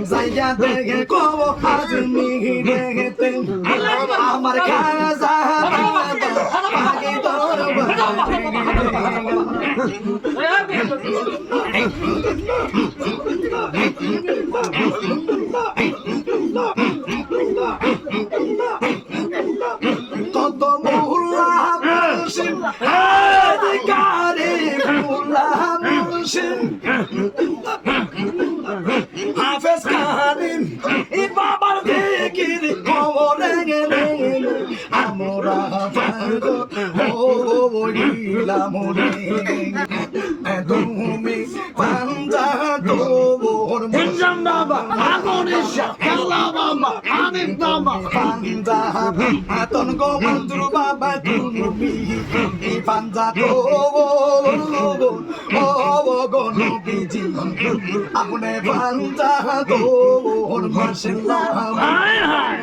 জায়গা দেখে কব আজ মিহিরেতে আমার খাজা আগে তোর কত মোল্লা মুর্শিদ গারে মোল্লা মুর্শিদ হাফেজ কারিম এই বাবার ফিকির খবরে গেলে আমরা গিলাম রে তুমি পাঞ্জা তোর মুঞ্জাম বাবা আগনিশা কালা বাবা আনিম বাবা পাঞ্জা আতন গো মন্ত্র বাবা তুমি পাঞ্জা তো ও গো নবীজি আপনি পাঞ্জা তোর মাশাআল্লাহ হায় হায়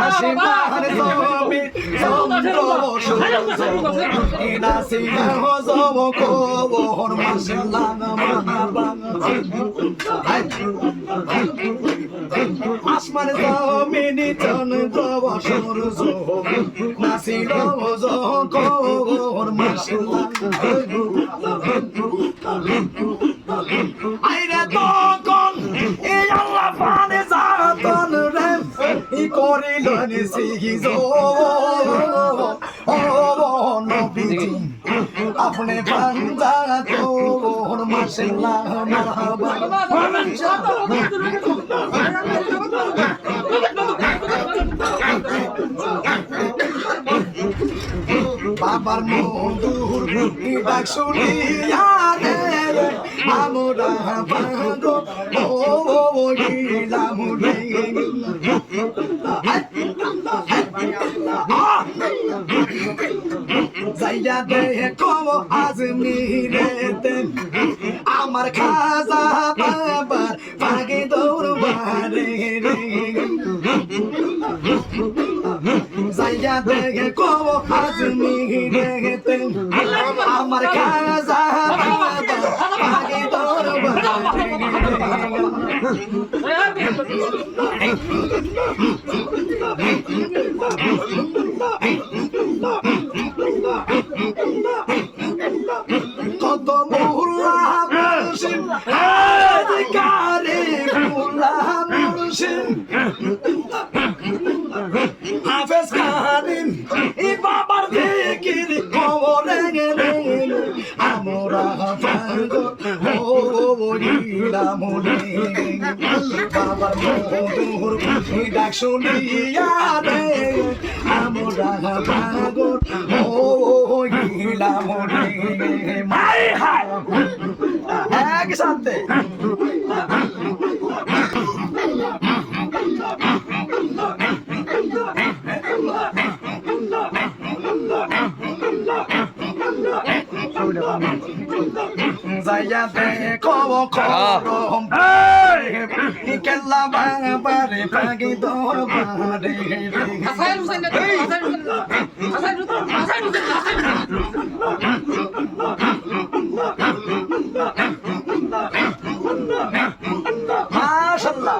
আশিমার জমি চন্দ্র ইনাসিনা হজম কবর মাশাআল্লাহ আসমান জমিনি চন্দ্র সূর্য নাসিল হজম কবর মাশাআল্লাহ আইরে তখন এই আল্লাহ পানে জাতন রে ই করিল নিসিজ ও নবীজি আপনি পাঞ্জা তোর মাশাআল্লাহ মারহাবা বাবার মধুর ডাক শুনিয়া রে আমরা পাগল ও গিলাম রে জায়গা দেখে কব আজ মিহিরেতে আমার খাজা বাবার পাগে দরবারে রে জায়গা দেখে কব আজ মিহিরেতে আমার খাজা বাবার পাগে দরবারে কত মোল্লা মুর্শিদ গারে মোল্লা মুর্শিদ হাফেজ কারিম এই বাবার ফিকির খবরে গেলে আমরা পাগল ও গিলাম রে বাবার মধুর ডাক শুনিয়া রে আমরা পাগল ও গিলাম রে মাই হায় একসাথে জায়গা দেখো করম কেলা বাবারে পাগি তোর বারে হাসান হোসেন হাসান মাশাআল্লাহ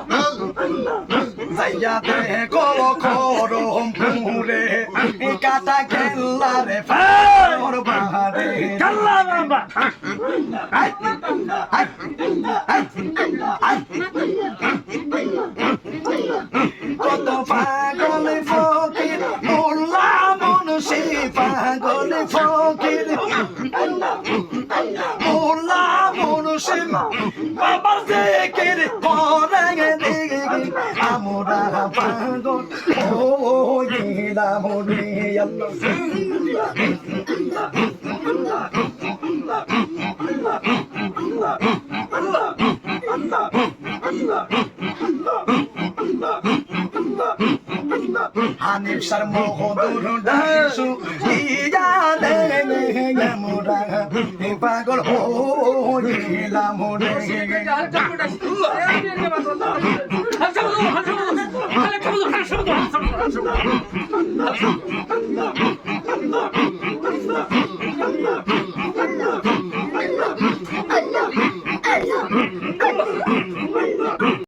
জায়গা দেখো করম পুরে কাটা কেলা রে তোর বারে কাল্লা বাবা কত পাগল ফকির মোল্লা মুর্শিদ পাগল ফকির মোল্লা মুর্শিদ বাবার জিকির করে গে আমরা পাগল ও গিলাম রে হানিফ সার মহদুর ডাকসু ইয়ালে আমরা পাগল হইলাম রে আল্লাহ আল্লাহ